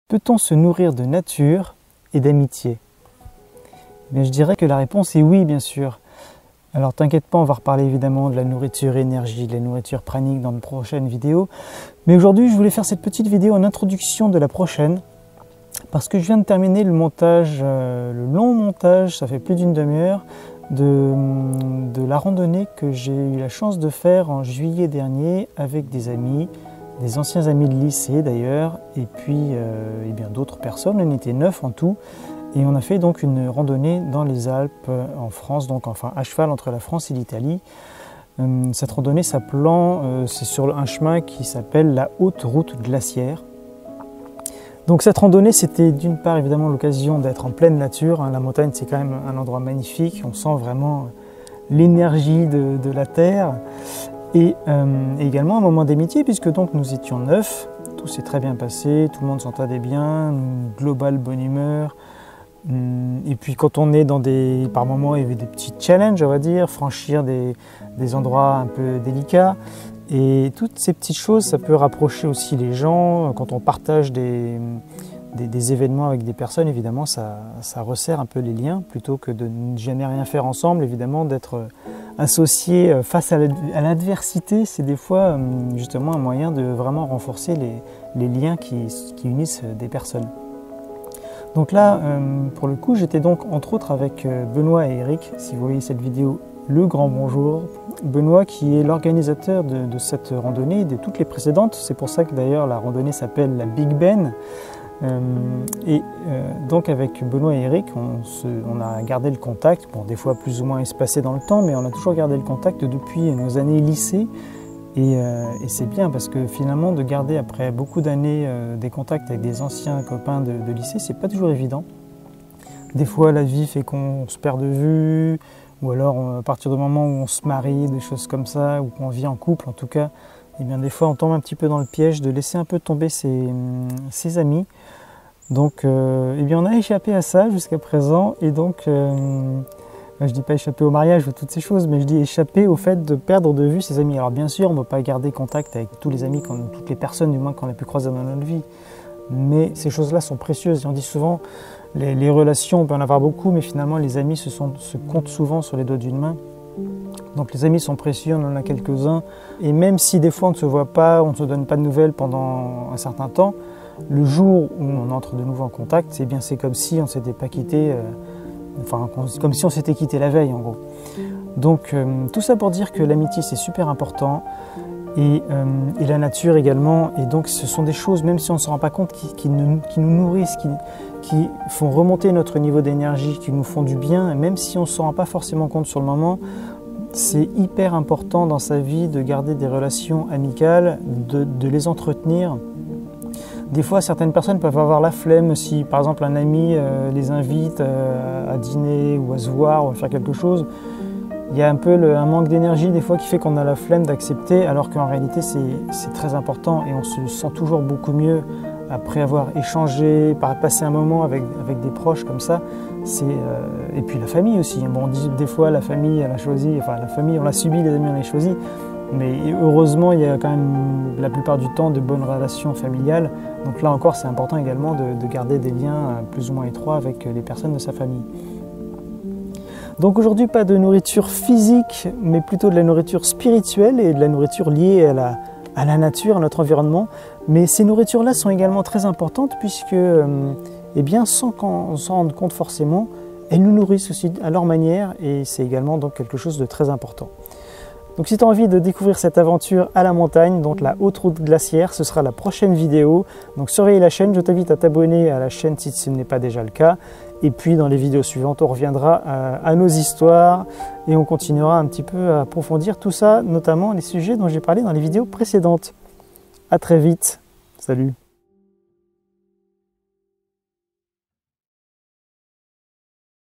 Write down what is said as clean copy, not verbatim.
Peut-on se nourrir de nature et d'amitié? Je dirais que la réponse est oui, bien sûr. Alors t'inquiète pas, on va reparler évidemment de la nourriture énergie, de la nourriture pranique dans de prochaines vidéos. Mais aujourd'hui, je voulais faire cette petite vidéo en introduction de la prochaine, parce que je viens de terminer le montage, le long montage, ça fait plus d'une demi-heure, de la randonnée que j'ai eu la chance de faire en juillet dernier avec des amis, des anciens amis de lycée d'ailleurs, et puis et bien d'autres personnes. On était 9 en tout, et on a fait donc une randonnée dans les Alpes en France, donc enfin à cheval entre la France et l'Italie. Cette randonnée s'appelant, c'est sur un chemin qui s'appelle la Haute Route Glaciaire. Donc cette randonnée, c'était d'une part évidemment l'occasion d'être en pleine nature. La montagne, c'est quand même un endroit magnifique, on sent vraiment l'énergie de la terre. Et également un moment d'amitié, puisque donc nous étions 9, tout s'est très bien passé, tout le monde s'entendait bien, une globale bonne humeur. Et puis quand on est dans par moments il y avait des petits challenges, on va dire, franchir des endroits un peu délicats. Et toutes ces petites choses, ça peut rapprocher aussi les gens. Quand on partage des événements avec des personnes, évidemment, ça resserre un peu les liens, plutôt que de ne jamais rien faire ensemble, évidemment, d'être associé face à l'adversité. C'est des fois justement un moyen de vraiment renforcer les liens qui unissent des personnes. Donc là, pour le coup, j'étais donc entre autres avec Benoît et Eric, si vous voyez cette vidéo, le grand bonjour. Benoît qui est l'organisateur de cette randonnée et de toutes les précédentes, c'est pour ça que d'ailleurs la randonnée s'appelle la Big Ben. Donc avec Benoît et Eric, on a gardé le contact, bon, des fois plus ou moins espacé dans le temps, mais on a toujours gardé le contact depuis nos années lycée. Et c'est bien parce que finalement de garder après beaucoup d'années des contacts avec des anciens copains de lycée, c'est pas toujours évident. Des fois la vie fait qu'on se perd de vue, ou alors à partir du moment où on se marie, des choses comme ça, ou qu'on vit en couple en tout cas, et bien des fois on tombe un petit peu dans le piège de laisser un peu tomber ses amis. Donc eh bien on a échappé à ça jusqu'à présent, et donc je ne dis pas échapper au mariage ou toutes ces choses, mais je dis échapper au fait de perdre de vue ses amis. Alors bien sûr, on ne peut pas garder contact avec tous les amis, toutes les personnes du moins qu'on a pu croiser dans notre vie, mais ces choses-là sont précieuses. Et on dit souvent, les relations, on peut en avoir beaucoup, mais finalement les amis se comptent souvent sur les doigts d'une main. Donc les amis sont précieux, on en a quelques-uns, et même si des fois on ne se voit pas, on ne se donne pas de nouvelles pendant un certain temps, le jour où on entre de nouveau en contact, c'est comme si on ne s'était pas quitté, enfin comme si on s'était quitté la veille en gros. Donc tout ça pour dire que l'amitié c'est super important, et la nature également, et donc ce sont des choses, même si on ne se rend pas compte, qui nous nourrissent, qui font remonter notre niveau d'énergie, qui nous font du bien, et même si on ne se rend pas forcément compte sur le moment, c'est hyper important dans sa vie de garder des relations amicales, de les entretenir. Des fois, certaines personnes peuvent avoir la flemme si, par exemple, un ami les invite à dîner ou à se voir ou à faire quelque chose. Il y a un peu un manque d'énergie des fois qui fait qu'on a la flemme d'accepter, alors qu'en réalité, c'est très important et on se sent toujours beaucoup mieux après avoir échangé, passé un moment avec des proches comme ça. Et puis la famille aussi. Bon, on dit des fois la famille, elle a choisi, enfin la famille, on l'a subi, les amis, on l'a choisi. Mais heureusement, il y a quand même la plupart du temps de bonnes relations familiales. Donc là encore, c'est important également de garder des liens plus ou moins étroits avec les personnes de sa famille. Donc aujourd'hui, pas de nourriture physique, mais plutôt de la nourriture spirituelle et de la nourriture liée à la nature, à notre environnement. Mais ces nourritures-là sont également très importantes puisque, eh bien, sans qu'on s'en rende compte forcément, elles nous nourrissent aussi à leur manière, et c'est également donc quelque chose de très important. Donc si tu as envie de découvrir cette aventure à la montagne, donc la Haute Route Glaciaire, ce sera la prochaine vidéo. Donc surveille la chaîne, je t'invite à t'abonner à la chaîne si ce n'est pas déjà le cas. Et puis dans les vidéos suivantes, on reviendra à nos histoires et on continuera un petit peu à approfondir tout ça, notamment les sujets dont j'ai parlé dans les vidéos précédentes. À très vite, salut!